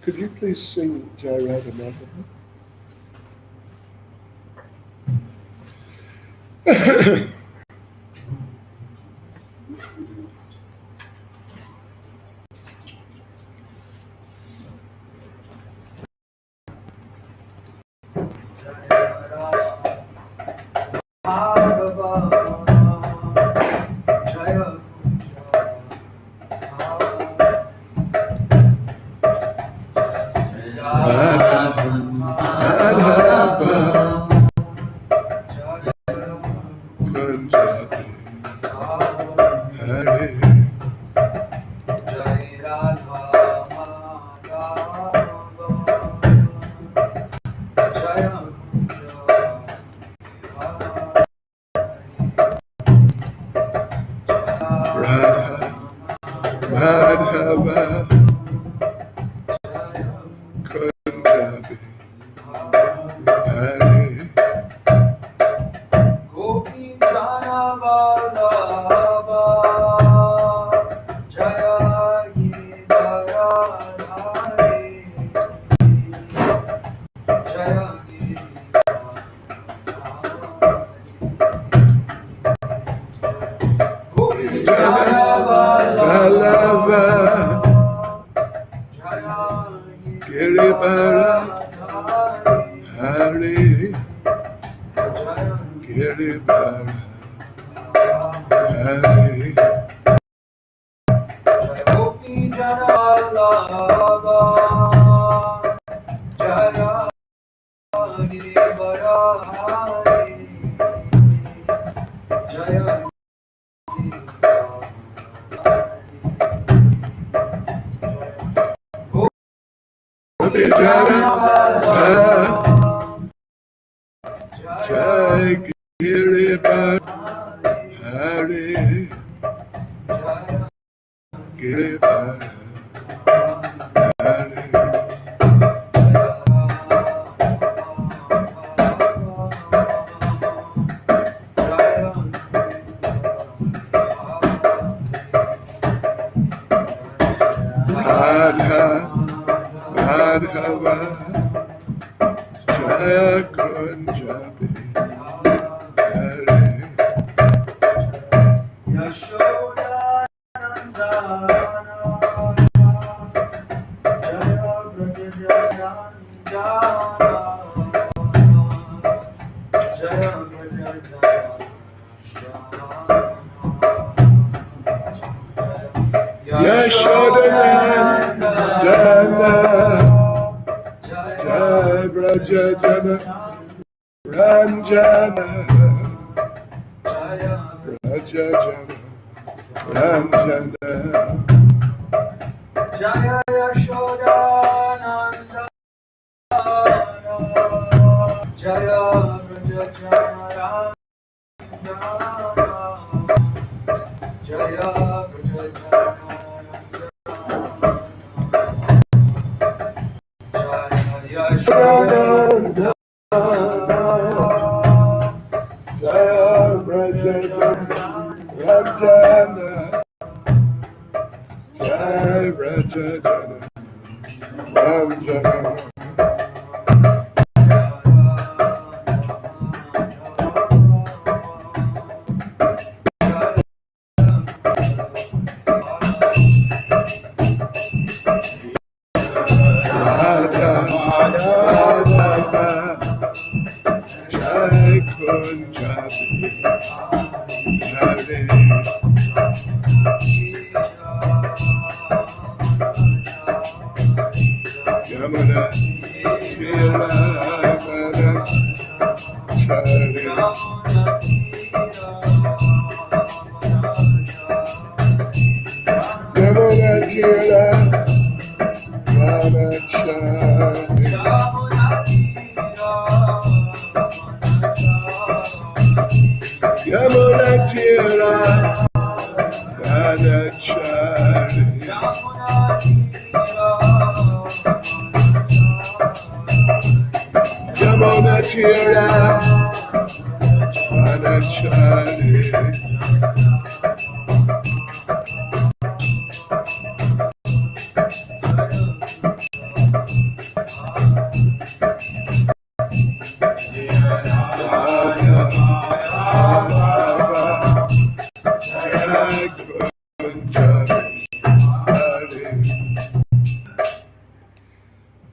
Could you please sing Jai Radha Madhava?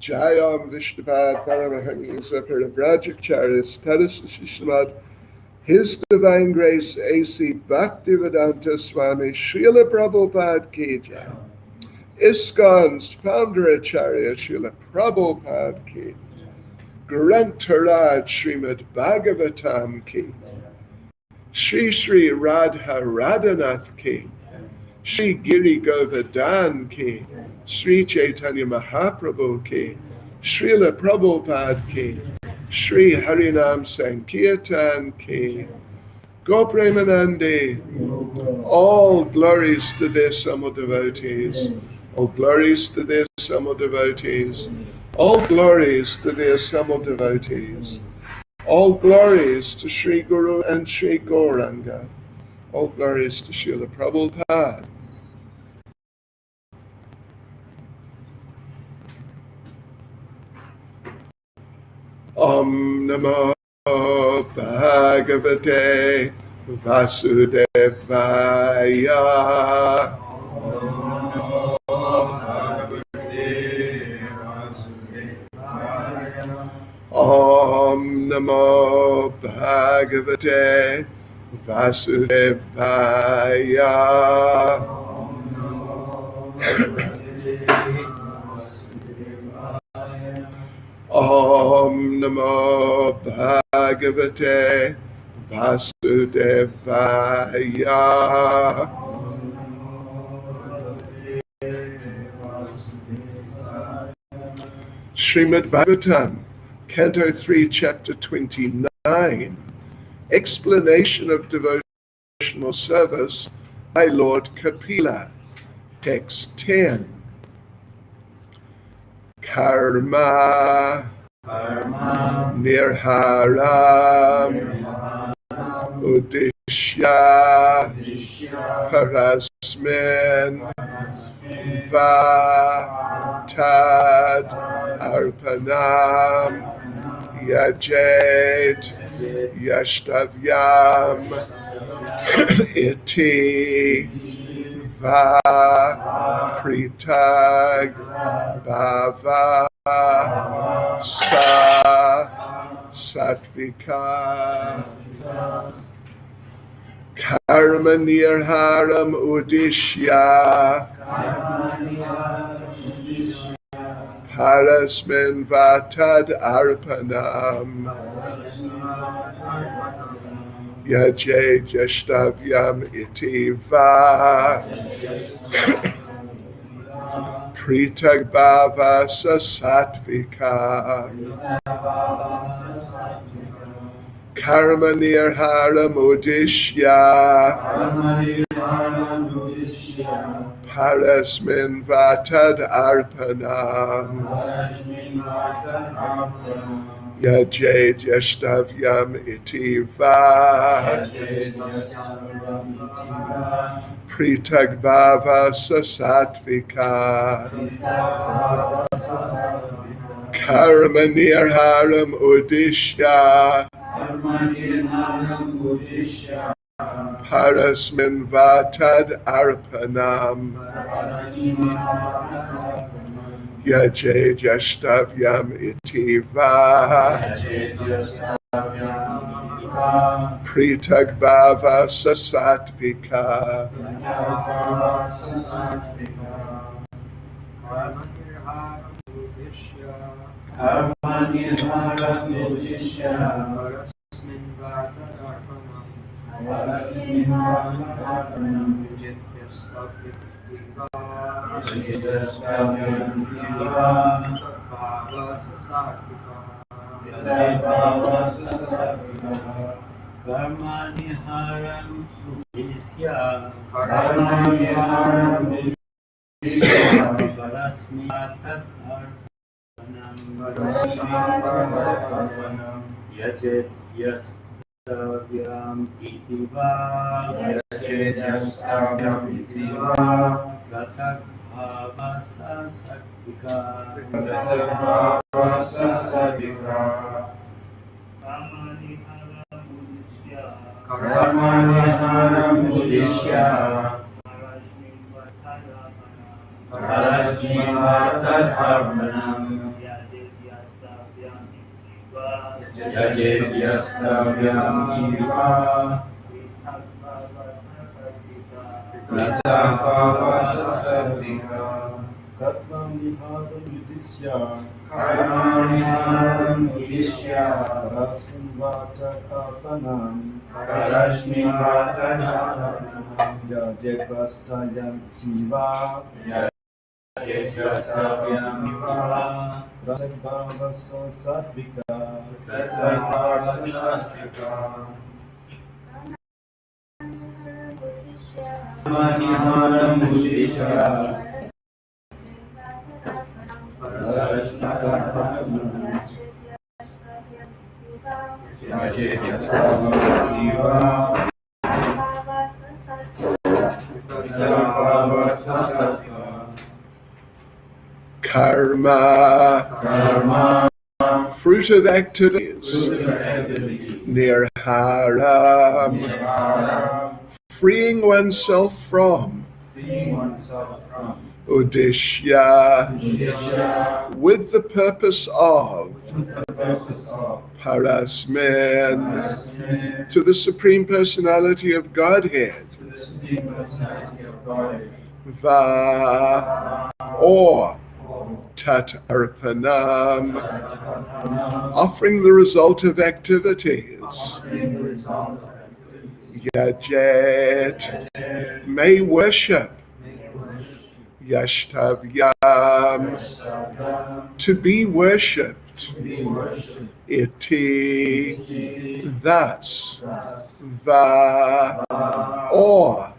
Jayam Vishnupad Paramahangisa Parivrajakacharis Tadasishmad His Divine Grace A.C. Bhaktivedanta Swami Srila Prabhupada Ki Jai. ISKCON's founder Acharya Srila Prabhupada Ki. Grantaraj Srimad Bhagavatam Ki. Shri Shri Radha Radhanath Ki. Shri Giri Govardhan Ki. Sri Chaitanya Mahaprabhu Ki. Srila Prabhupada Ki. Shri Harinam Sankirtan Ki. Gopremanande. All glories to their Samo devotees. All glories to their Samo devotees. All glories to their Samo devotees. All glories to Sri Guru and Sri Gauranga. All glories to Srila Prabhupada. Om Namo Bhagavate Vasudevaya. Om Namo Bhagavate Vasudevaya. Om Namo Bhagavate Vasudevaya. Srimad Bhagavatam, Canto 3, Chapter 29, Explanation of Devotional Service by Lord Kapila, Text 10. Karma Nirharam Uddishya Parasmin Vatad Arpanam Yajet Yashtavyam Iti Va Pritag Bhava Sa Satvika Karma Nirharam Uddishya Parasmin Vatad Arpanam Yaje Jashtavyam Iti Va Pritagbhava Sasatvika Karma Nirharam Uddishya Parasmin Vatad Arpanam Yaje Jashtavyam Iti Va Pritagbhava Sasatvika Karma Nirharam Uddishya Parasmin Vatad Arpanam Yaje Jashtavyam Iti Va Pritagbhava Sasatvika Yajet yastavyam itiva gatak bhavasa satvika karmaniharam uddishya parasmin vatad arpanam Yajeyastavyam Iva Pratapavasasavika Karmaniharam Udishya Parasmin Vatanam Yajeyastavyam Iva Yajeyastavyam Iva Pratapavasasavika Pratapavasasavika Karmaniharam Udishya Karma, fruit of activities. Nirharam, freeing oneself from. Udishya, with the purpose of. Parasmin, to the Supreme Personality of Godhead. Va, or Tat Arpanam, offering the result of activities. Yajet, may worship. Yashtavyam, to be worshipped. Iti, thus. Va, or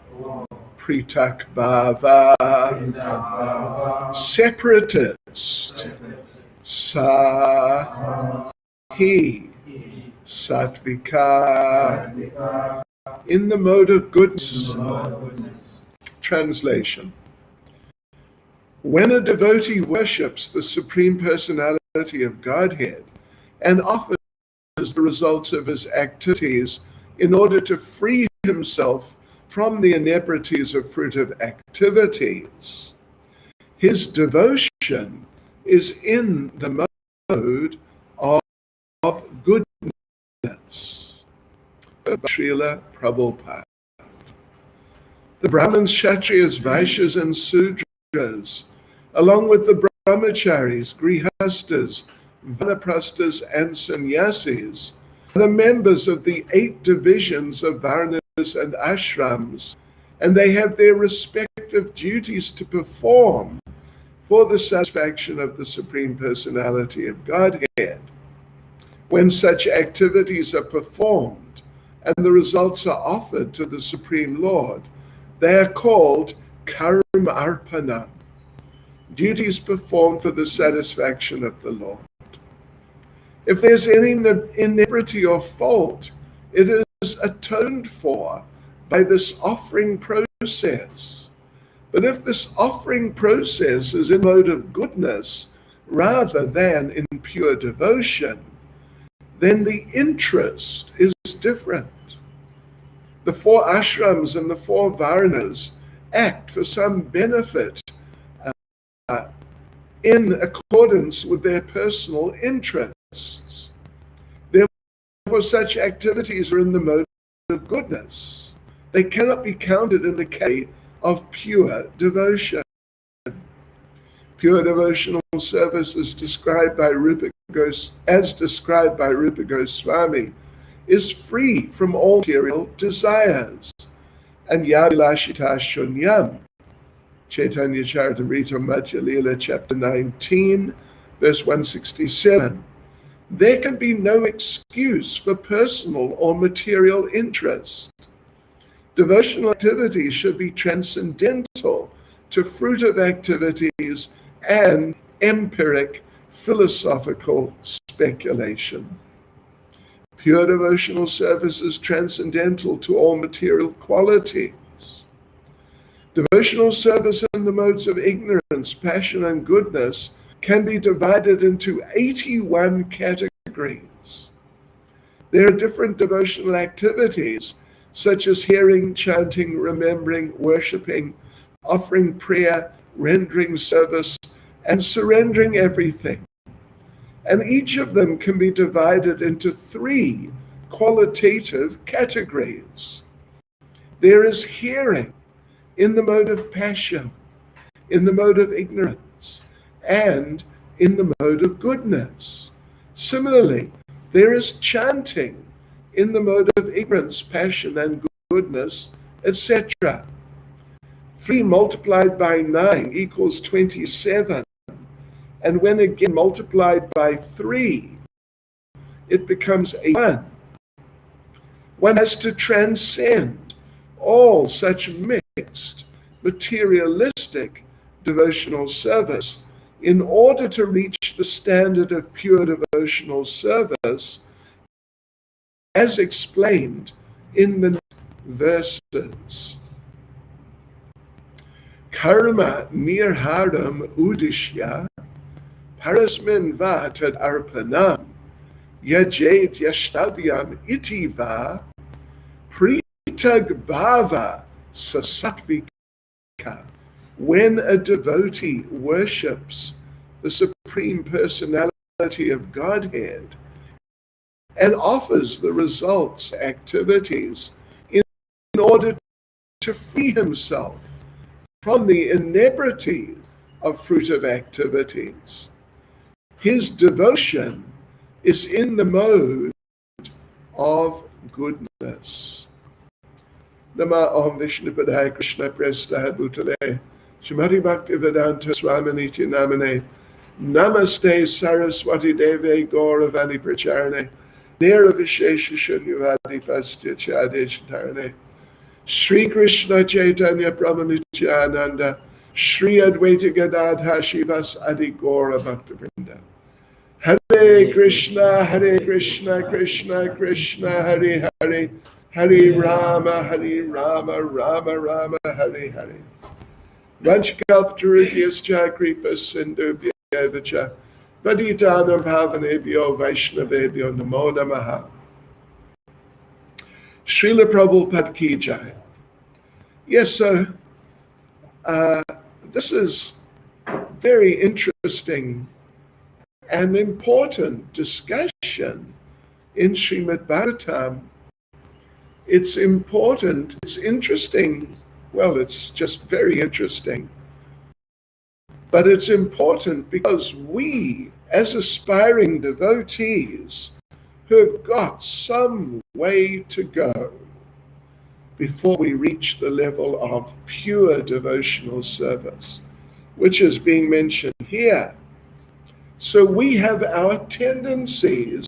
Pritak Bhava, separatist. Sa, he, Satvika, in the mode of goodness. Translation. When a devotee worships the Supreme Personality of Godhead and offers the results of his activities in order to free himself from the inebrities of fruitive activities, his devotion is in the mode of goodness. Srila Prabhupada. The Brahmins, Kshatriyas, Vaishyas, and Sudras, along with the Brahmacharis, Grihastas, Vanaprasthas, and Sannyasis, are the members of the 8 divisions of Varnas and Ashrams, and they have their respective duties to perform for the satisfaction of the Supreme Personality of Godhead. When such activities are performed and the results are offered to the Supreme Lord, they are called karma arpana, duties performed for the satisfaction of the Lord. If there's any inebriety or fault, it is atoned for by this offering process. But if this offering process is in mode of goodness rather than in pure devotion, then the interest is different. The 4 ashrams and the 4 varnas act for some benefit in accordance with their personal interests. Therefore, such activities are in the mode of goodness. They cannot be counted in the category of pure devotion. Pure devotional service as described by Rupa Goswami is free from all material desires. And Yavilashita Shunyam, Chaitanya Charitamrita Madhya Lila, chapter 19, verse 167. There can be no excuse for personal or material interest. Devotional activities should be transcendental to fruitive activities and empiric philosophical speculation. Pure devotional service is transcendental to all material qualities. Devotional service in the modes of ignorance, passion, and goodness can be divided into 81 categories. There are different devotional activities, such as hearing, chanting, remembering, worshipping, offering prayer, rendering service, and surrendering everything. And each of them can be divided into three qualitative categories. There is hearing in the mode of passion, in the mode of ignorance, and in the mode of goodness. Similarly, there is chanting in the mode of ignorance, passion, and goodness, etc. 3 multiplied by 9 equals 27. And when again multiplied by 3, it becomes a 1. One has to transcend all such mixed, materialistic devotional service in order to reach the standard of pure devotional service as explained in the verses. Karma nirharam udishya parasmin va tad arpanam yajet yashtavyam iti va pritag bhava sasatvika. When a devotee worships the Supreme Personality of Godhead and offers the results, activities, in order to free himself from the inebriety of fruitive activities, his devotion is in the mode of goodness. Nama Om Vishnu Padaya Krishna Prestha Bhutale Shrimati Bhaktivedanta Swaminiti Namane Namaste Saraswati Deve Gauravani Pracharane Nera Vishesha Shunyavadi Pastya Chadeshatarane Shri Krishna Chaitanya Brahmanityananda Shri Advaita Gadadha Shivas Adi Gaura Bhaktavrinda Hare Krishna, Krishna Krishna, Hare Hare, Hare Rama, Rama Rama, Hare Hare. Vanchkalptarubhyascha kripa sindhubhya Vaditanam bhavanebhyo Vaishnavebhyo namo namaha. Srila Prabhupada ki jai. Yes, so this is very interesting and important discussion in Srimad Bhagavatam. It's important, it's interesting, well, it's just very interesting. But it's important because we, as aspiring devotees, who have got some way to go before we reach the level of pure devotional service, which is being mentioned here. So we have our tendencies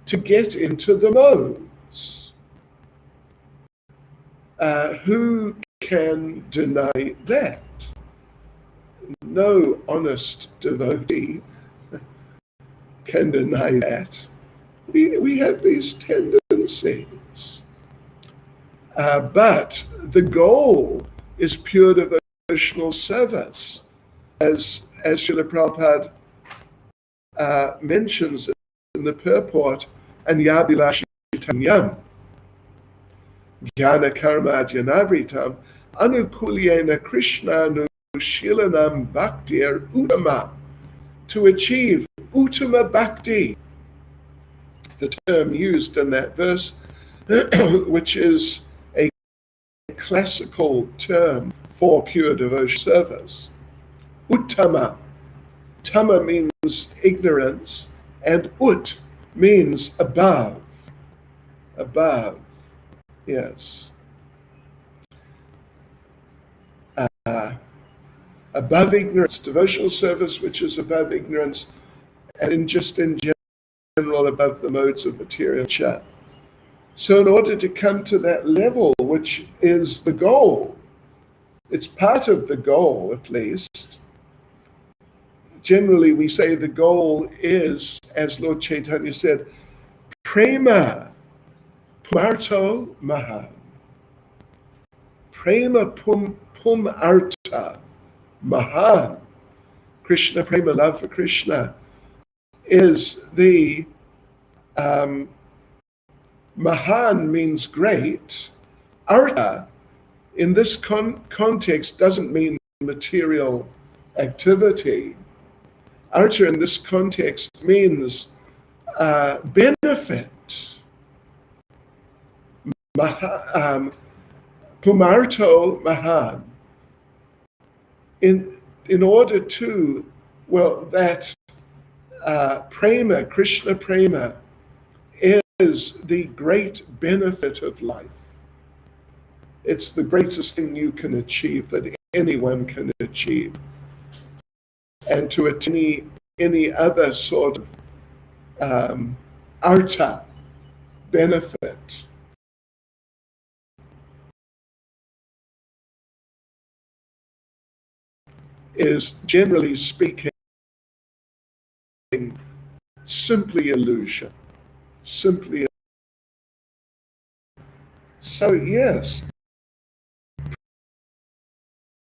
to get into the modes. Who can deny that? No honest devotee can deny that. We have these tendencies. But the goal is pure devotional service, as Srila Prabhupada mentions in the purport, Anyabilashitam Jnana Karma Janavritam Anukulyena Krishna Nushilanam Bhaktir Uttama, to achieve Uttama Bhakti, the term used in that verse, which is a classical term for pure devotion service. Uttama. Tama means ignorance, and ut means above. Above, yes. Above ignorance, devotional service which is above ignorance, and in general above the modes of material nature. So in order to come to that level, which is the goal, it's part of the goal at least. Generally we say the goal is, as Lord Chaitanya said, prema pumarto maha. Prema pumarta mahan. Krishna prema, love for Krishna, is the mahan means great. Artha in this context doesn't mean material activity. Arta in this context means benefit. Pumarto Mahan. In order to, that prema, Krishna prema, is the great benefit of life. It's the greatest thing you can achieve, that anyone can achieve. And to attain any other sort of arta, benefit, is, generally speaking, simply illusion. Simply. So yes,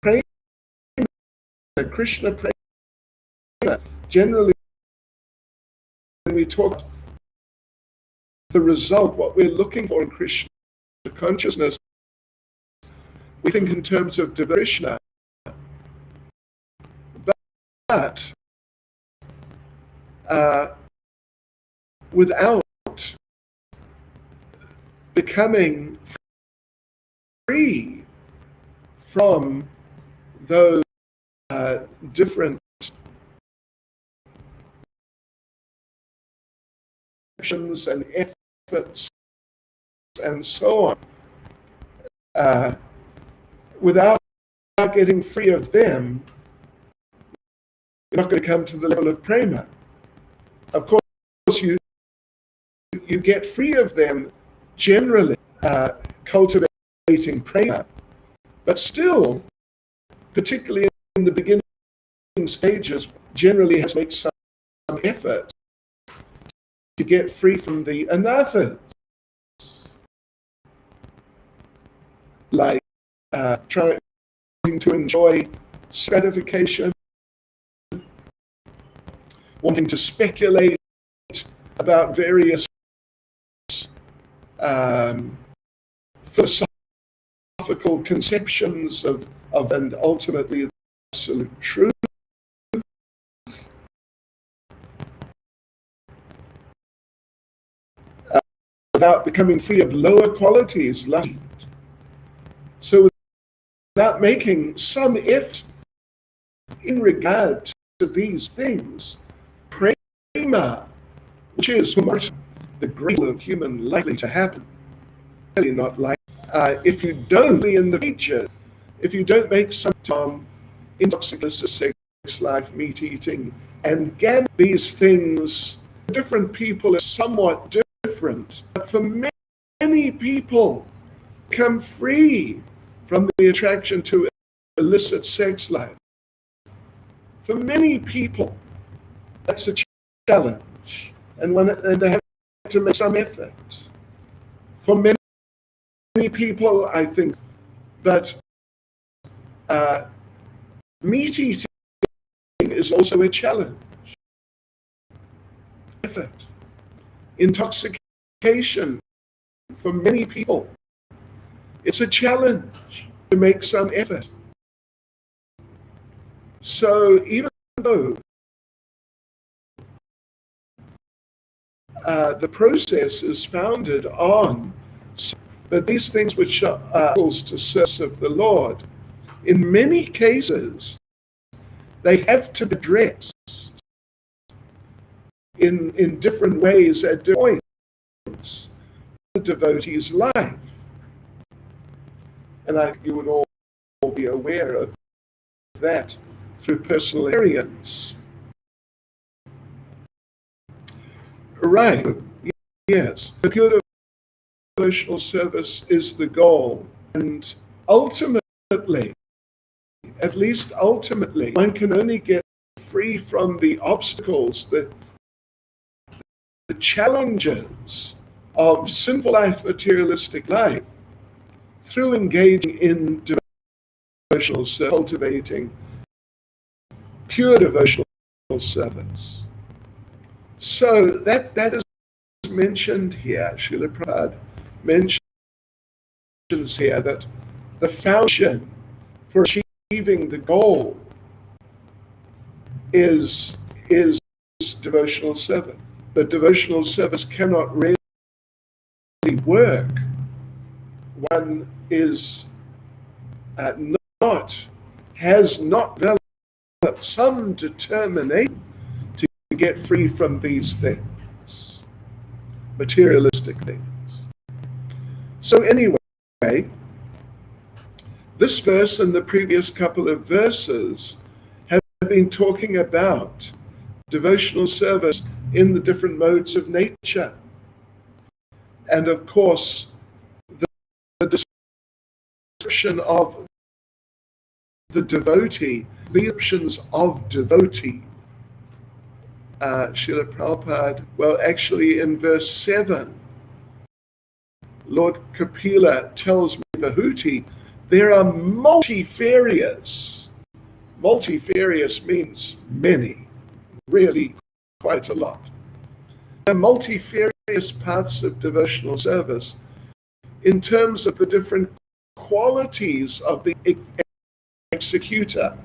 prema, Krishna prema, generally when we talk the result, what we're looking for in Krishna consciousness, we think in terms of devotion. But without becoming free from those different actions and efforts and so on, without getting free of them, you're not going to come to the level of prema. Of course, you get free of them generally, cultivating prema, but still, particularly in the beginning stages, generally has to make some effort to get free from the anathas, like trying to enjoy gratification, wanting to speculate about various philosophical conceptions of and ultimately the absolute truth. Without becoming free of lower qualities, lust. So without making some effort in regard to these things, prema, which is the great of human likely to happen, really not like, if you don't in the future, if you don't make some time intoxication, sex life, meat eating, and gambling, these things, different people are somewhat different, but for many people, become free from the attraction to illicit sex life. For many people, that's a challenge, and they have to make some effort. For many people, I think, but meat eating is also a challenge. Effort. Intoxication, for many people, it's a challenge to make some effort. So even though the process is founded on, but these things which are tools to service of the Lord, in many cases, they have to be addressed in different ways at different points in the devotee's life. And I think you would all be aware of that through personal experience. Right, yes. The pure devotional service is the goal. And ultimately, at least ultimately, one can only get free from the obstacles, the challenges of sinful life, materialistic life, through engaging in devotional service, cultivating pure devotional service. So that is mentioned here. Srila Prabhupada mentions here that the foundation for achieving the goal is is devotional service. But devotional service cannot really work. One is has not developed some determination to get free from these things, materialistic things. So anyway, this verse and the previous couple of verses have been talking about devotional service in the different modes of nature. And of course, the description of the devotee, the descriptions of devotee, Srila Prabhupada, well, actually in verse 7, Lord Kapila tells me, Vihuti, there are multifarious. Multifarious means many, really quite a lot. There are multifarious paths of devotional service in terms of the different qualities of the executor.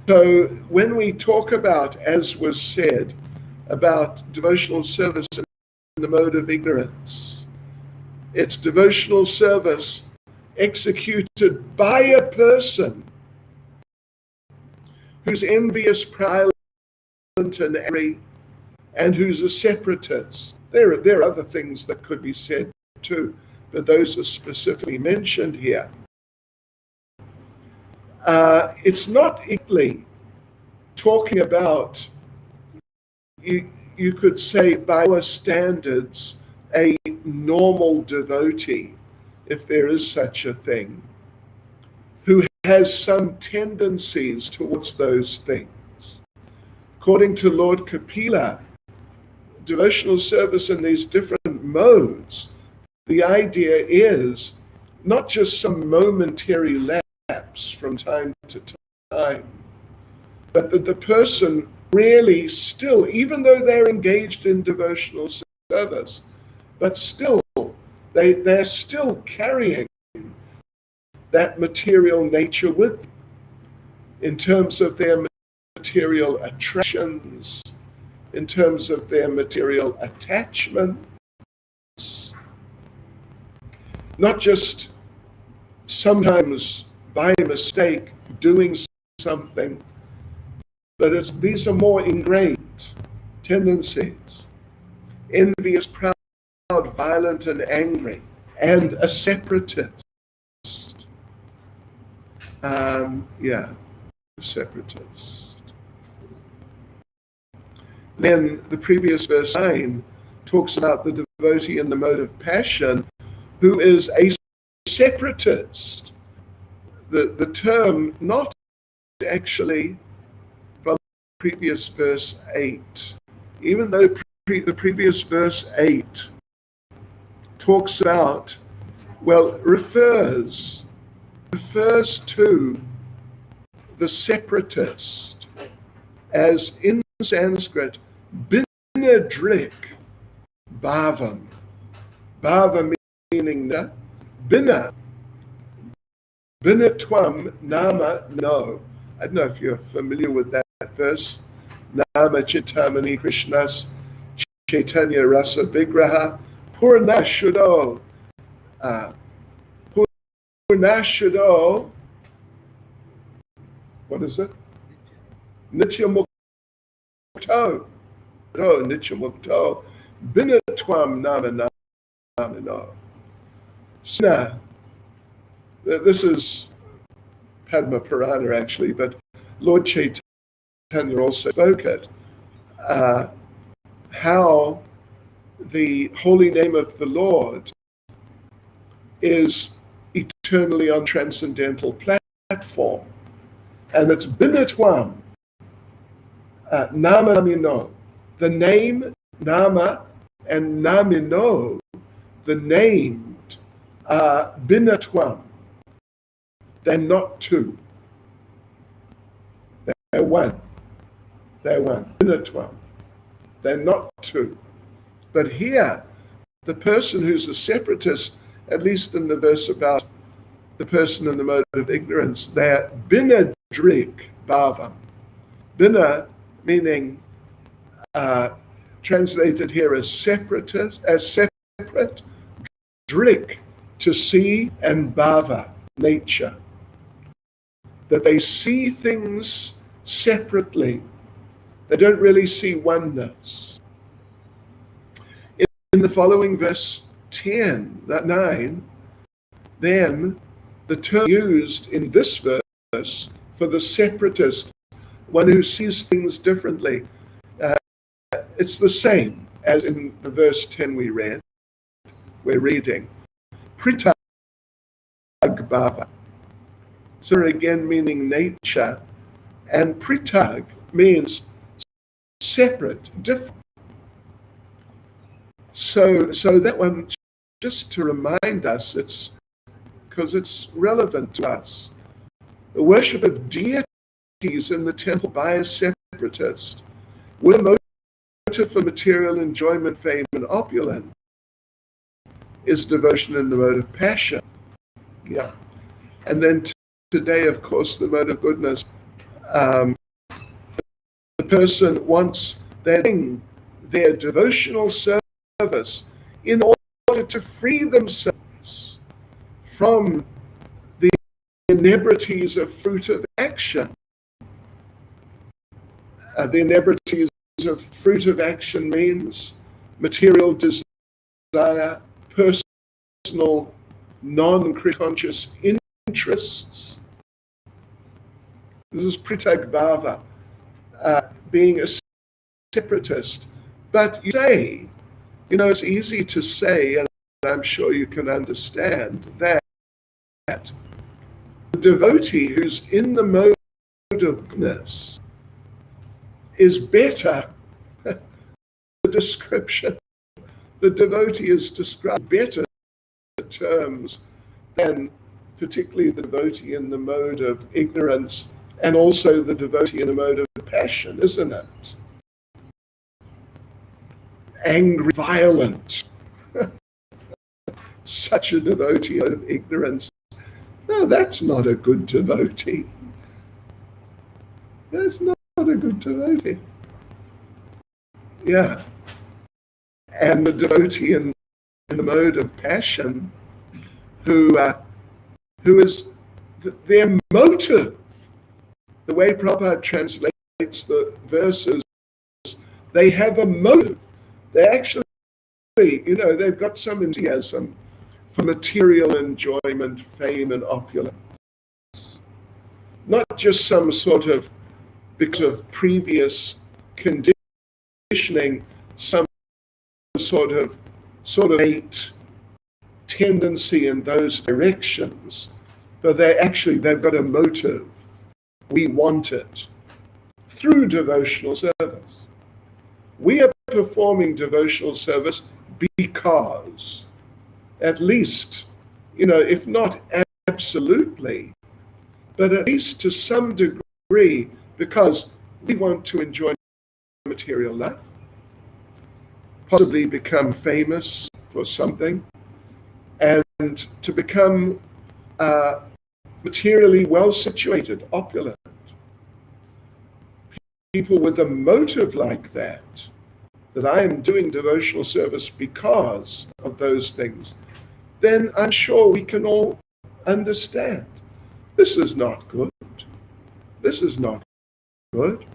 So when we talk about, as was said, about devotional service in the mode of ignorance, it's devotional service executed by a person who's envious, proud, and angry, and who's a separatist. There are other things that could be said too, but those are specifically mentioned here. It's not exactly talking about, you could say, by our standards, a normal devotee, if there is such a thing, who has some tendencies towards those things. According to Lord Kapila, devotional service in these different modes, the idea is not just some momentary lapse from time to time, but that the person really still, even though they're engaged in devotional service, but still, they're still carrying that material nature with them in terms of their material attractions, in terms of their material attachments, not just sometimes by mistake doing something, but these are more ingrained tendencies. Envious, proud, violent, and angry, and a separatist. Separatist. Then the previous verse 9 talks about the devotee in the mode of passion who is a separatist. The term not actually from previous verse 8, even though the previous verse 8 talks about, well, refers to the separatist as in Sanskrit, binadrik bhavam. Bhava meaning the bina. Binatwam nama no. I don't know if you're familiar with that verse. Nama chitamani Krishnas Chaitanya Rasa Vigraha Purnashudo. Purnashudo. What is it? Nityamukto. No, Nityamukto. Binatwam nama no. Sna. This is Padma Purana actually, but Lord Chaitanya also spoke it. How the holy name of the Lord is eternally on transcendental platform. And it's Binatwam, Nama Namino. The name, Nama, and Namino, the named, Binatwam. They're not two. They're one. They're one. Binatwam. They're not two. But here, the person who's a separatist, at least in the verse about the person in the mode of ignorance, they're binadrik bhavam. Bina meaning translated here as separate, drik, to see, and bhava, nature. That they see things separately. They don't really see oneness. In the following verse 9, then the term used in this verse for the separatist, one who sees things differently, it's the same as in the verse 10 we're reading. Pritag bhava. So again meaning nature, and pritag means separate, different. So that one, just to remind us, it's because it's relevant to us. The worship of deities in the temple by a separatist with a motive for material enjoyment, fame, and opulence is devotion in the mode of passion. Yeah. And then today, of course, the mode of goodness. The person wants their devotional service in order to free themselves from the inebrities of fruit of action. The inebrities of fruit of action means material desire, personal, non-conscious interests. This is pritag bhava, being a separatist. But you say, it's easy to say, and I'm sure you can understand that the devotee who's in the mode of goodness is better. The description, the devotee is described better terms than particularly the devotee in the mode of ignorance and also the devotee in the mode of passion, isn't it? Angry, violent. Such a devotee out of ignorance. No, that's not a good devotee. That's not a good devotee. Yeah. And the devotee in the mode of passion, who is their motive. The way Prabhupada translates the verses, they have a motive. They actually, they've got some enthusiasm for material enjoyment, fame, and opulence. Not just some sort of, because of previous conditioning, some sort of innate tendency in those directions, but they've got a motive. We want it through devotional service. We are performing devotional service because, at least, if not absolutely, but at least to some degree, because we want to enjoy material life, possibly become famous for something, and to become materially well-situated, opulent. People with a motive like that I am doing devotional service because of those things, then I'm sure we can all understand. This is not good. This is not good.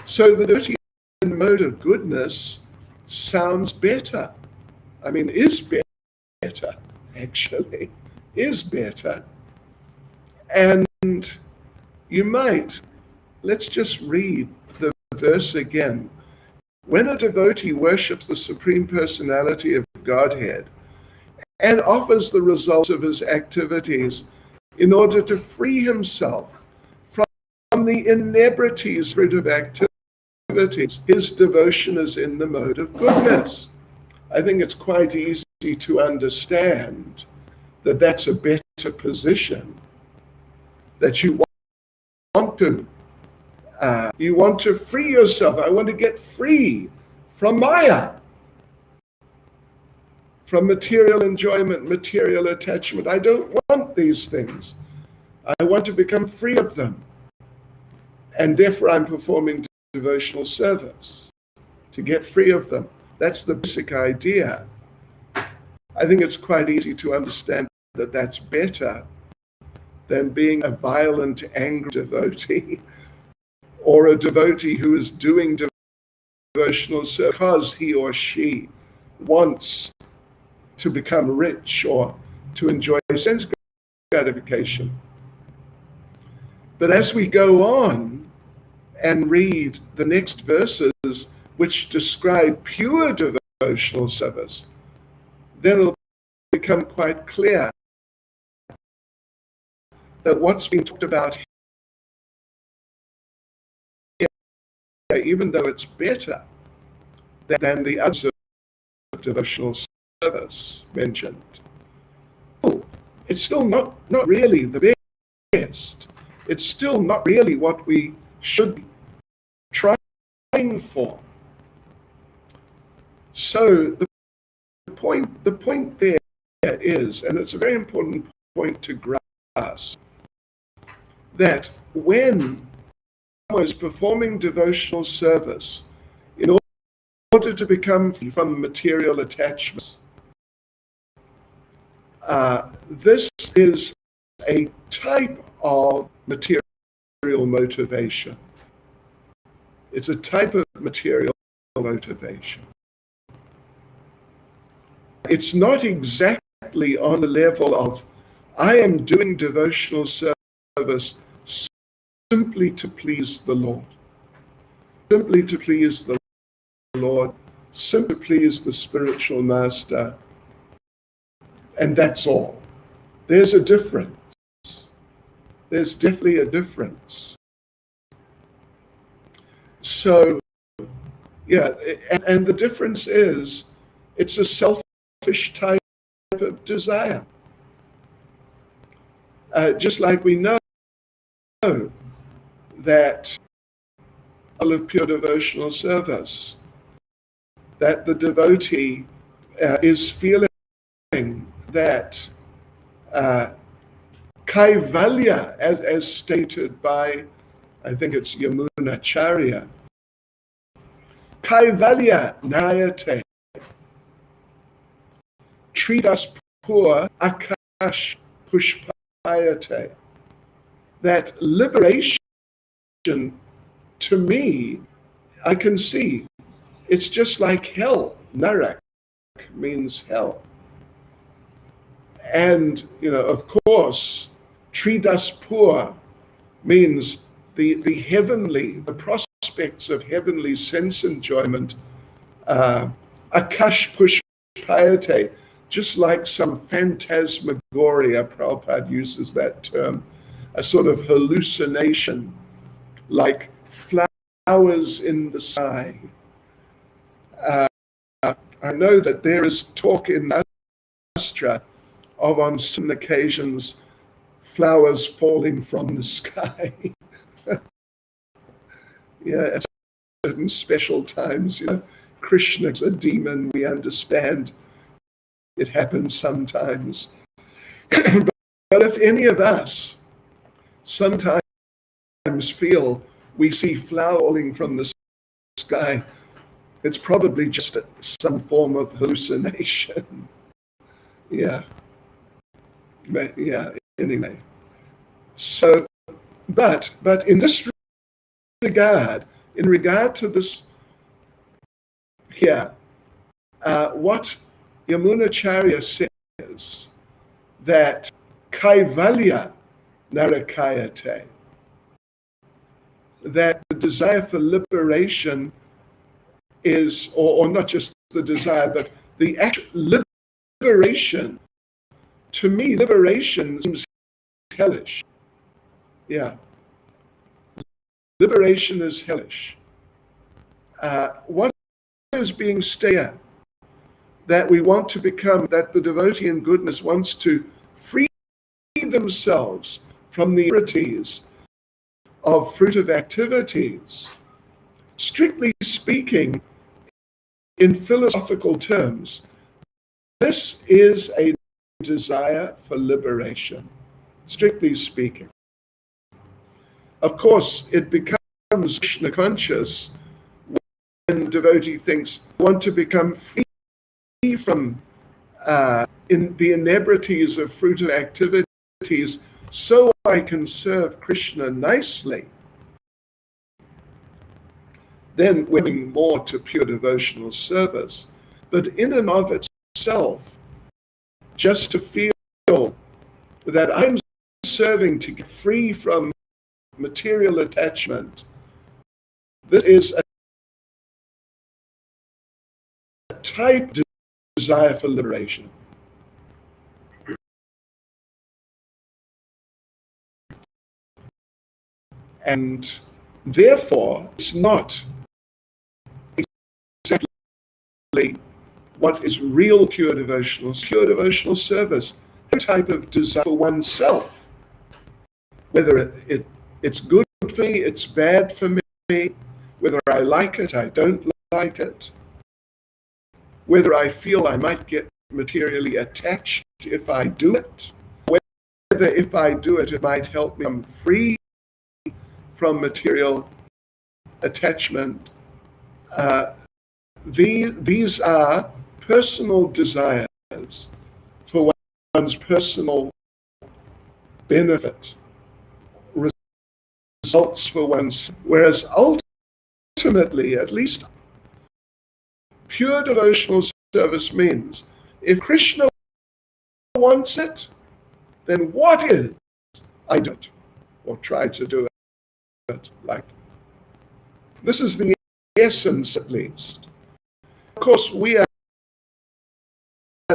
So the devotee in the mode of goodness sounds better. Is better, actually. Is better. And let's just read the verse again. When a devotee worships the Supreme Personality of Godhead and offers the results of his activities in order to free himself from the inebrities of activities, his devotion is in the mode of goodness. I think it's quite easy to understand that that's a better position, that you want to free yourself. I want to get free from Maya, from material enjoyment, material attachment. I don't want these things. I want to become free of them. and therefore I'm performing devotional service to get free of them. That's the basic idea. I think it's quite easy to understand that that's better than being a violent, angry devotee or a devotee who is doing devotional service because he or she wants to become rich or to enjoy sense gratification. But as we go on and read the next verses which describe pure devotional service, then it'll become quite clear that what's being talked about here, even though it's better than the others of devotional service mentioned, it's still not really the best. It's still not really what we should be trying for. So the point there is, and it's a very important point to grasp, that when one is performing devotional service in order to become free from material attachments, this is a type of material motivation. It's a type of material motivation. It's not exactly on the level of, I am doing devotional service simply to please the Lord. Simply to please the Lord, simply to please the spiritual master, and that's all. There's a difference. There's definitely a difference. So, yeah, and the difference is, it's a selfish type of desire. Just like we know that all of pure devotional service, that the devotee is feeling that kaivalya, as stated by, I think it's Yamunacharya, kaivalya nayate, treat us poor, akash pushpayate, that liberation, to me, I can see, it's just like hell. Narak means hell. And, of course, Tridas Pur means the heavenly, the prospects of heavenly sense enjoyment. Akash Pushpayate, just like some phantasmagoria, Prabhupada uses that term, a sort of hallucination, like flowers in the sky. I know that there is talk in Astra of, on some occasions, flowers falling from the sky. Yeah, at certain special times, Krishna's a demon, we understand. It happens sometimes. But if any of us sometimes feel we see flowers falling from the sky, it's probably just some form of hallucination. Yeah. But, yeah, anyway. So, but in this regard, in regard to this here, what Yamunacharya says, that kaivalya narakayate, that the desire for liberation is, or not just the desire, but the actual liberation. To me, liberation seems hellish. Yeah. Liberation is hellish. What is being stated? That we want to become, that the devotee in goodness wants to free themselves from the irritabilities of fruitive activities. Strictly speaking, in philosophical terms, this is a desire for liberation, strictly speaking. Of course, it becomes Krishna conscious when a devotee thinks, I want to become free from in the inebrities of fruitive activities so I can serve Krishna nicely. Then we're going more to pure devotional service. But in and of itself, just to feel that I'm serving to get free from material attachment, this is a type of desire for liberation. And therefore, it's not exactly what is real pure devotional service, a type of desire for oneself, whether it's good for me, it's bad for me, whether I like it, I don't like it, whether I feel I might get materially attached if I do it, whether if I do it, it might help me become free from material attachment. These are personal desires for one's personal benefit, results for one's, whereas ultimately, at least pure devotional service means if Krishna wants it, then what is? I do it, or try to do it. Like, this is the essence, at least. Of course, we are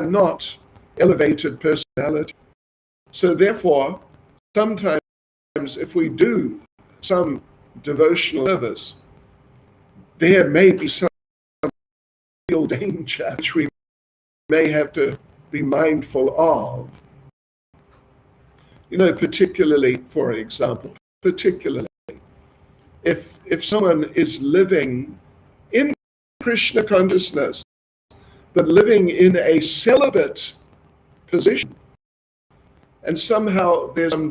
not elevated personality. So therefore, sometimes if we do some devotional service, there may be some real danger which we may have to be mindful of. You know, particularly, for example, if someone is living in Krishna consciousness, but living in a celibate position, and somehow there's some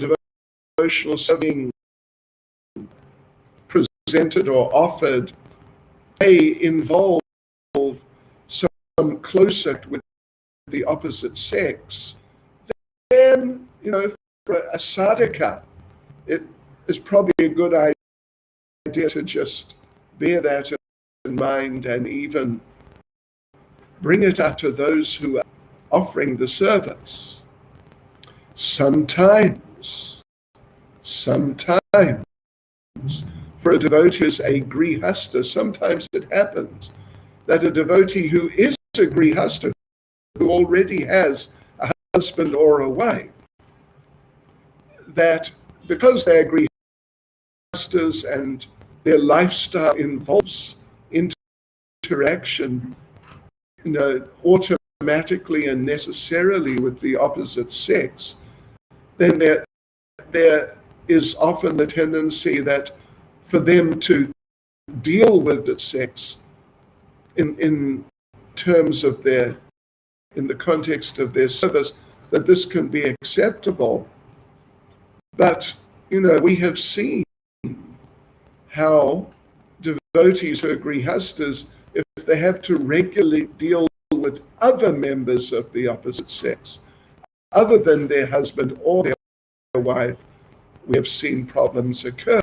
devotional serving presented or offered, may involve some closer with the opposite sex, then, you know, for a sadhaka, it is probably a good idea to just bear that in mind and even bring it up to those who are offering the service. Sometimes, for a devotee who is a grihasta, sometimes it happens that a devotee who is a grihasta, who already has a husband or a wife, that because they're grihastas and their lifestyle involves interaction, you know, automatically and necessarily with the opposite sex, then there is often the tendency that for them to deal with the sex in terms of in the context of their service, that this can be acceptable. But, you know, we have seen how devotees who are grihastas, if they have to regularly deal with other members of the opposite sex, other than their husband or their wife, we have seen problems occur.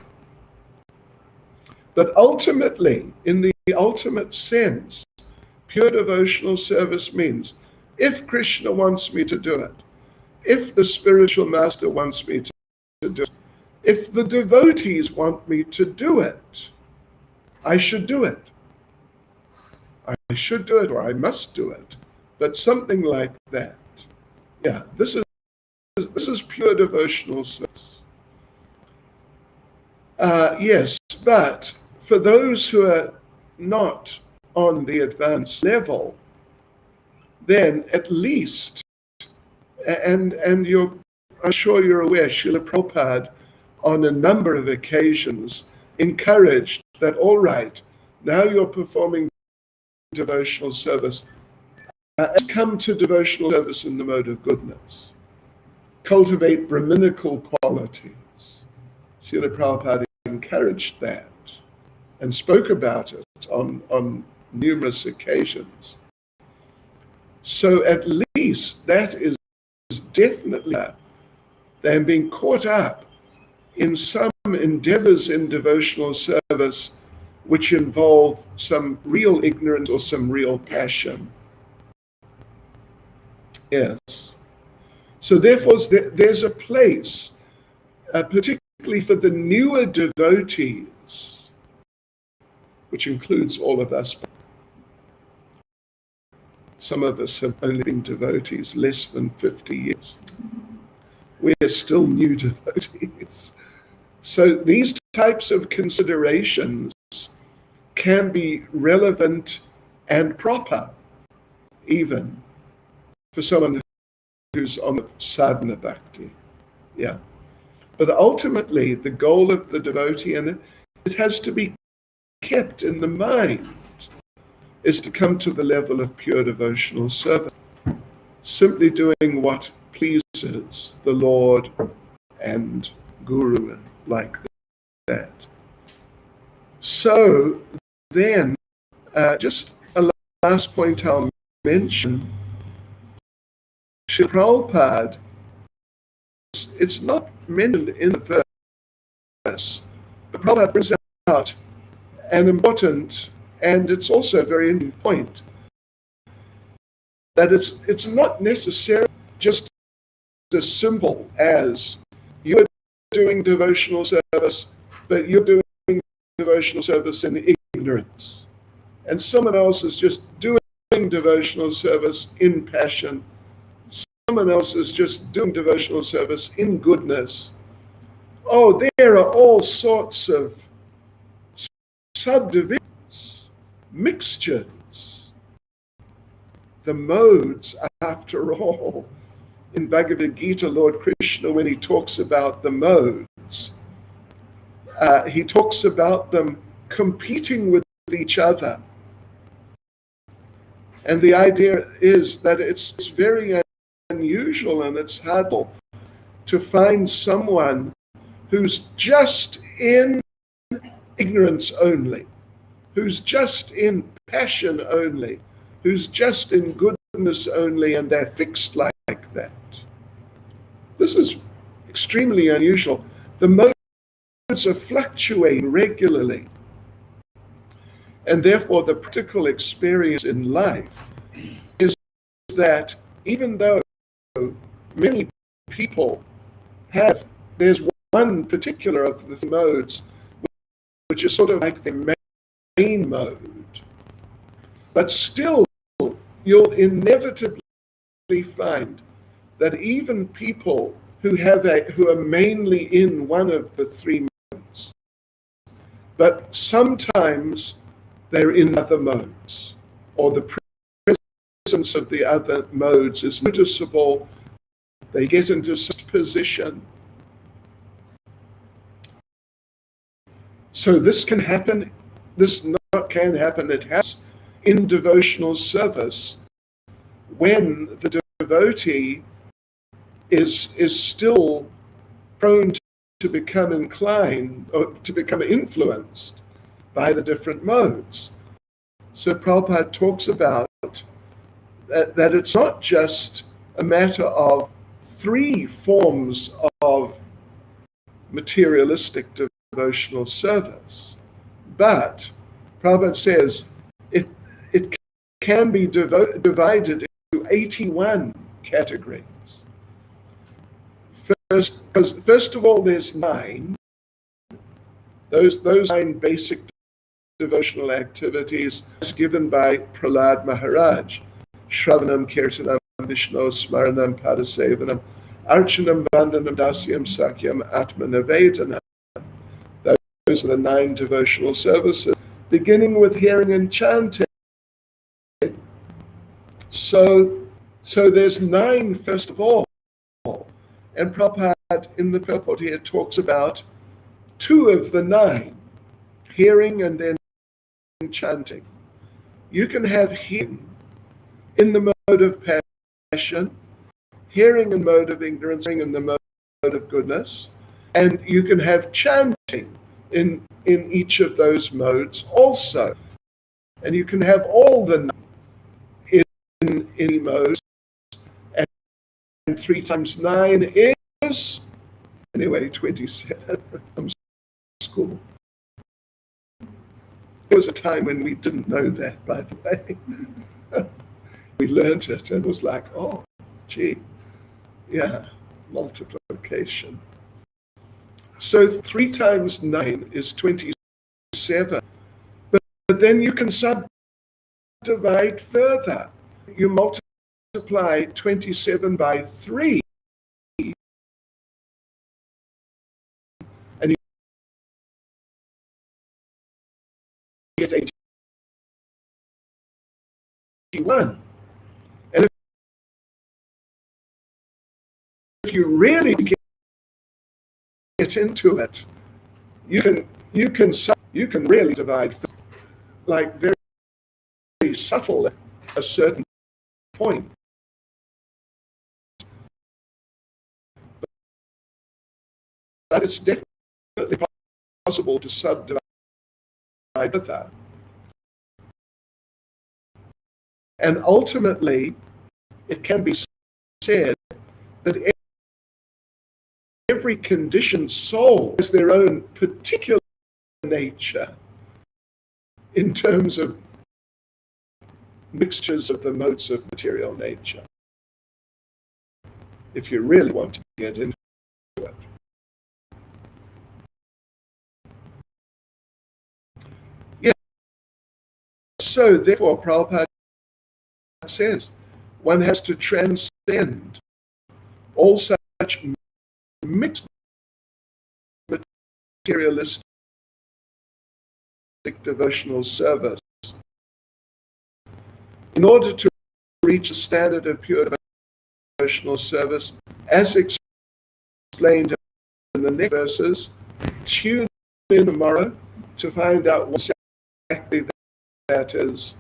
But ultimately, in the ultimate sense, pure devotional service means if Krishna wants me to do it, if the spiritual master wants me to do it, if the devotees want me to do it, I should do it. I should do it, or I must do it. But something like that. Yeah, this is pure devotional service. Yes, but for those who are not on the advanced level, then at least, and I'm sure you're aware, Srila Prabhupada on a number of occasions encouraged that, all right, now you're performing devotional service, come to devotional service in the mode of goodness. Cultivate Brahminical qualities. Srila Prabhupada encouraged that. and spoke about it on numerous occasions. So at least that is definitely better than being caught up in some endeavors in devotional service which involve some real ignorance or some real passion. Yes. So therefore, there's a place, particularly for the newer devotees, which includes all of us. Some of us have only been devotees less than 50 years. We are still new devotees. So these types of considerations can be relevant and proper, even for someone who's on the sadhana bhakti. Yeah. But ultimately, the goal of the devotee, and it has to be kept in the mind, is to come to the level of pure devotional service, simply doing what pleases the Lord and Guru like that. So then, just a last point I'll mention, Srila Prabhupada, it's not mentioned in the verse, but Prabhupada brings out an important, and it's also a very important point, that it's not necessarily just as simple as you're doing devotional service, but you're doing devotional service in ignorance. And someone else is just doing devotional service in passion. Someone else is just doing devotional service in goodness. Oh, there are all sorts of subdivisions, mixtures. The modes, after all, in Bhagavad Gita, Lord Krishna, when he talks about the modes, he talks about them competing with each other. And the idea is that it's very unusual and it's hard to find someone who's just in ignorance only, who's just in passion only, who's just in goodness only, and they're fixed like that. This is extremely unusual. The modes are fluctuating regularly, and therefore the practical experience in life is that even though many people there's one particular of the modes which is sort of like the main mode, but still you'll inevitably find that even people who are mainly in one of the three modes, but sometimes they're in other modes, or the presence of the other modes is noticeable. They get into such position. So this can happen. This not can happen. It has in devotional service when the devotee is still prone to become inclined or to become influenced by the different modes. So Prabhupada talks about that it's not just a matter of three forms of materialistic devotional service, but Prabhupada says it can be divided into 81 categories. First of all, there's 9. Those 9 basic devotional activities given by Prahlad Maharaj: Shravanam, Kirtanam, Vishnu, Smaranam, Padasevanam, Archanam, Vandanam, Dasyam, Sakyam, Atmanavedanam. Those are the 9 devotional services, beginning with hearing and chanting. So there's 9 first of all. And Prabhupada in the purport here talks about 2 of the 9, hearing and then chanting. You can have hearing in the mode of passion, hearing in the mode of ignorance, hearing in the mode of goodness, and you can have chanting in each of those modes also. And you can have all the in any modes. And 3 times 9 is, anyway, 27 from school. There was a time when we didn't know that, by the way. We learned it and was like, oh, gee, yeah, multiplication. So 3 times 9 is 27. But then you can subdivide further. You multiply 27 by 3. And you get 81. And if you really get into it, you can really divide like very, very subtle at a certain point. But it's definitely possible to subdivide that. And ultimately, it can be said that every conditioned soul has their own particular nature in terms of mixtures of the modes of material nature, if you really want to get into it. Yes. So therefore, Prabhupada says one has to transcend all such mixed materialistic devotional service in order to reach a standard of pure devotional service, as explained in the next verses. Tune in tomorrow to find out what exactly that is.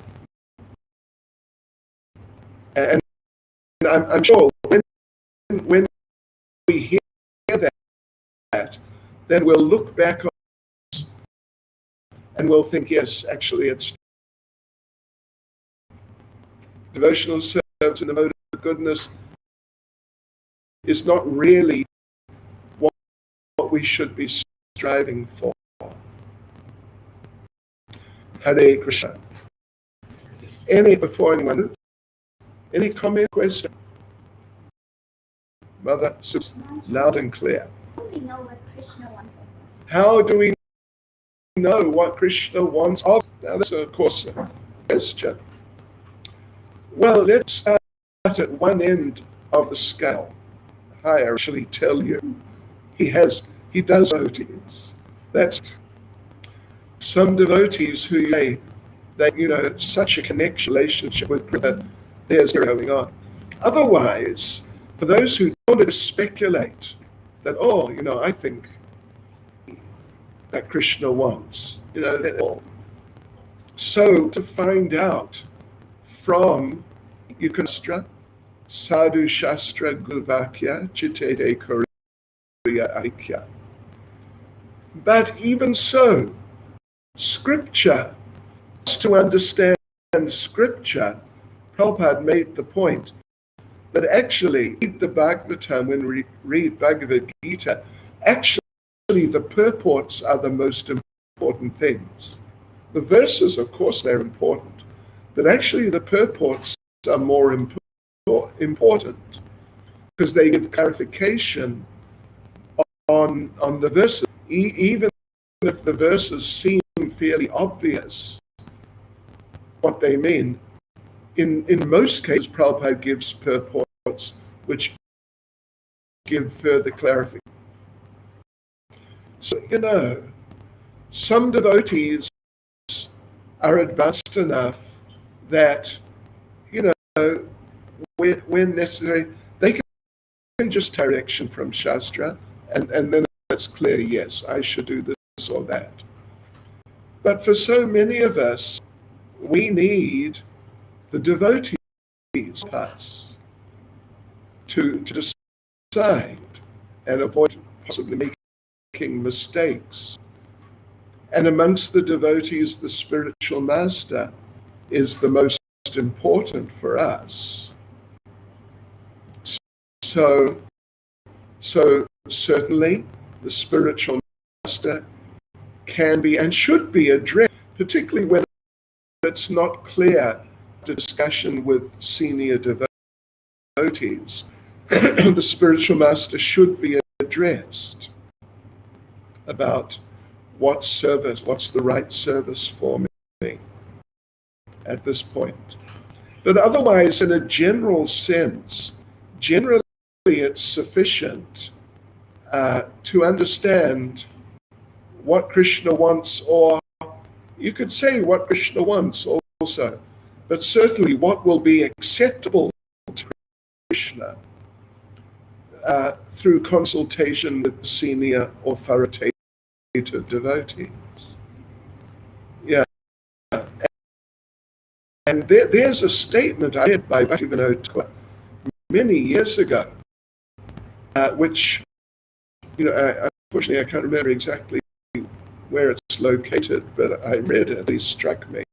And I'm sure when we hear that, then we'll look back on this and we'll think, yes, actually it's devotional service in the mode of goodness is not really what we should be striving for. Hare Krishna. Any before anyone? Any comment, question? Mother, loud and clear. How do we know what Krishna wants of us? Now, that's of course a question. Well, let's start at one end of the scale. I actually tell you, he does devotees. That's some devotees who say that, such a connection, relationship with Krishna, there's going on. Otherwise, for those who don't want to speculate that, I think that Krishna wants, so to find out from Yukastra, Sadhu Shastra Gurvakya Chitete Koriya Aikya. But even so, Scripture, to understand Scripture, Prabhupada made the point that actually, the Bhagavatam, when we read Bhagavad Gita, actually the purports are the most important things. The verses, of course, they're important, but actually the purports are more important because they give clarification on the verses. Even if the verses seem fairly obvious what they mean, in most cases, Prabhupada gives purports which give further clarification. So, some devotees are advanced enough that, when necessary, they can just take direction from Shastra, and then it's clear, yes, I should do this or that. But for so many of us, we need the devotees us to decide and avoid possibly making mistakes And amongst the devotees, the spiritual master is the most important for us. So certainly the spiritual master can be and should be addressed, particularly when it's not clear to discussion with senior devotees. The spiritual master should be addressed about what's the right service for me at this point. But otherwise, in a general sense, generally it's sufficient to understand what Krishna wants, or you could say what Krishna wants also, but certainly what will be acceptable to Krishna through consultation with senior authoritative devotees. Yeah. And there's a statement I read by Bhaktivinoda many years ago, which, unfortunately I can't remember exactly where it's located, but I read it, at least struck me.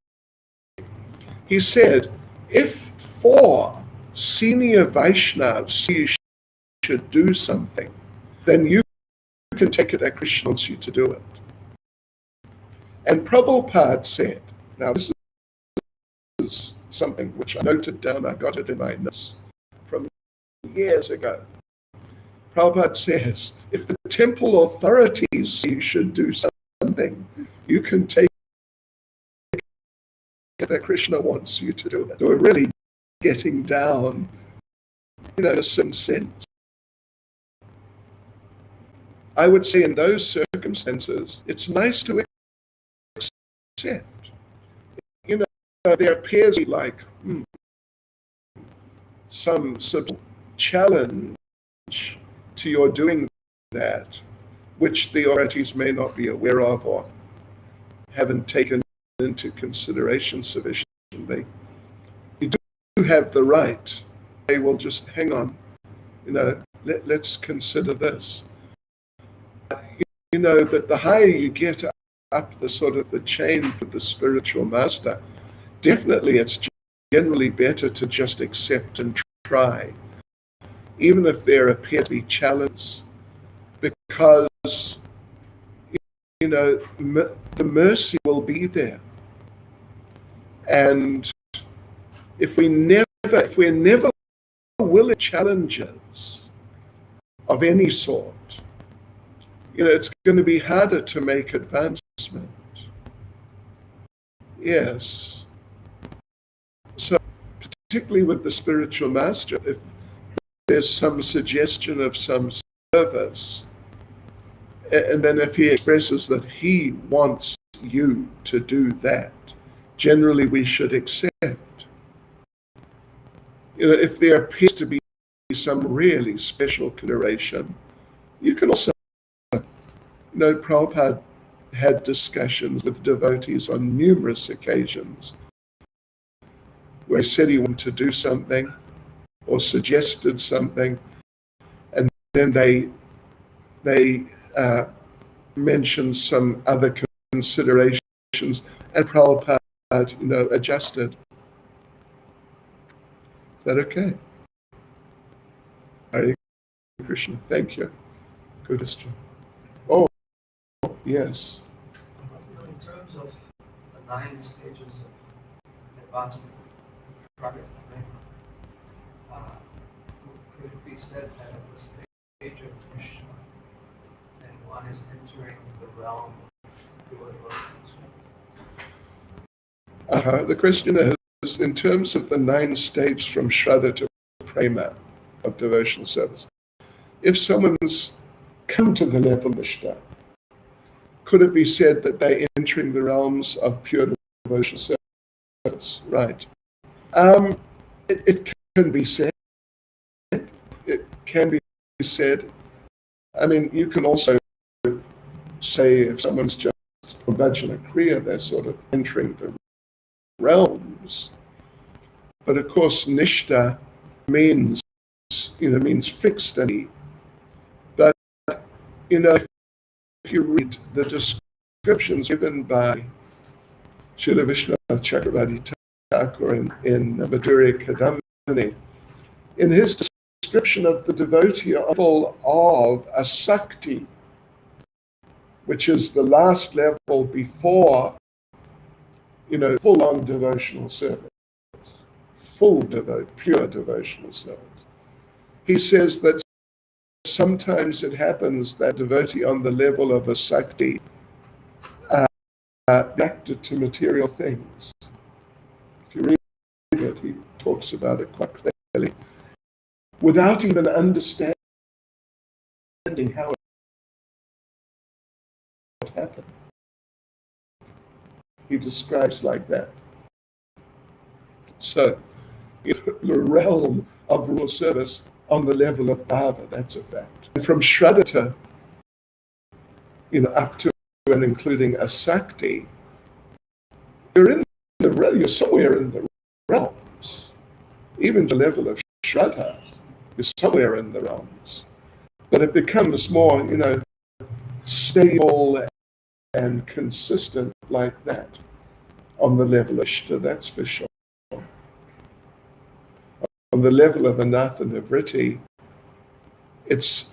He said, if 4 senior Vaishnavas you should do something, then you can take it that Krishna wants you to do it. And Prabhupada said, now this is something which I noted down, I got it in my notes from years ago. Prabhupada says, if the temple authorities say you should do something, you can take it that Krishna wants you to do it. So we're really getting down, in a certain sense. I would say in those circumstances, it's nice to accept. There appears to be like some sort of challenge to your doing that, which the authorities may not be aware of or haven't taken into consideration sufficiently. You do have the right. They will just hang on. Let's consider this. But the higher you get up the sort of the chain with the spiritual master, definitely it's generally better to just accept and try, even if there appear to be challenges, because the mercy will be there. And if we're never willing challenges of any sort, it's going to be harder to make advancement. Yes. So, particularly with the spiritual master, if there's some suggestion of some service, and then if he expresses that he wants you to do that, generally we should accept. If there appears to be some really special consideration, you can also, Prabhupada had discussions with devotees on numerous occasions where he said he wanted to do something or suggested something, and then they mentioned some other considerations, and Prabhupada, adjusted. Is that okay? Hare Krishna. Thank you. Good question. Oh, yes. In terms of the 9 stages of advancement, could it be said that at the stage of Krishna, then one is entering the realm of pure devotion? The question is, in terms of the 9 stages from Shraddha to Prema of devotional service, if someone's come to the level of Nishta, could it be said that they're entering the realms of pure devotional service? Right. It can be said. It can be said. I mean, you can also say if someone's just bhajana kriya, they're sort of entering the realms. But of course, nishta means fixed. But if you read the descriptions given by Srila Vishwanath Chakravarti Thakur in Madhurya Kadambini, in his description of the devotee of a Sakti, which is the last level before, full-on devotional service, pure devotional service. He says that sometimes it happens that devotee on the level of a Sakti reacted to material things. If you read it, he talks about it quite clearly, without even understanding how it happened. He describes like that. So, the realm of real service on the level of bhava, that's a fact. And from Shraddha, up to and including a Sakti, you're somewhere in the realms. Even the level of Shraddha, you're somewhere in the realms. But it becomes more, stable and consistent like that on the level of Ishta, that's for sure. On the level of Anatta Nivritti, it's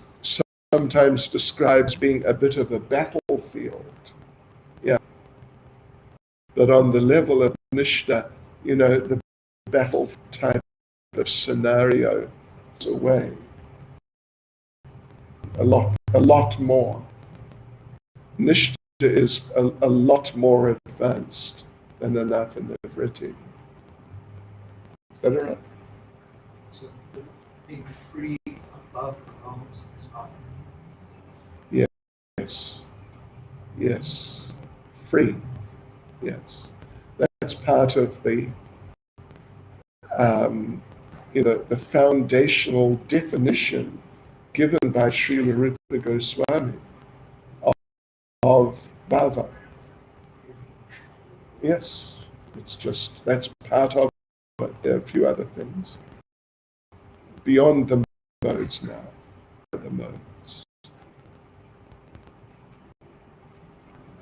sometimes described as being a bit of a battlefield. Yeah. But on the level of Nishta, the battle type of scenario is away. A lot more. Nishta is a lot more advanced than Anatta Nivritti. Is that all right? So being free above the realms is not. Yes. Free. Yes. That's part of the the foundational definition given by Srila Rupa Goswami of bhava. Yes. That's part of it. There are a few other things. Beyond the modes now. The modes.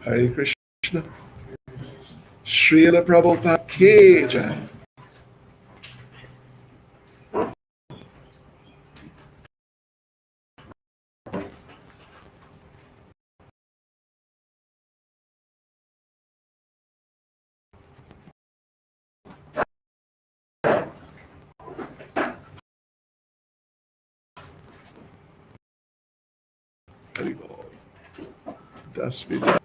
Hare Krishna. Srila Prabhupada Ki Jai. Das wieder.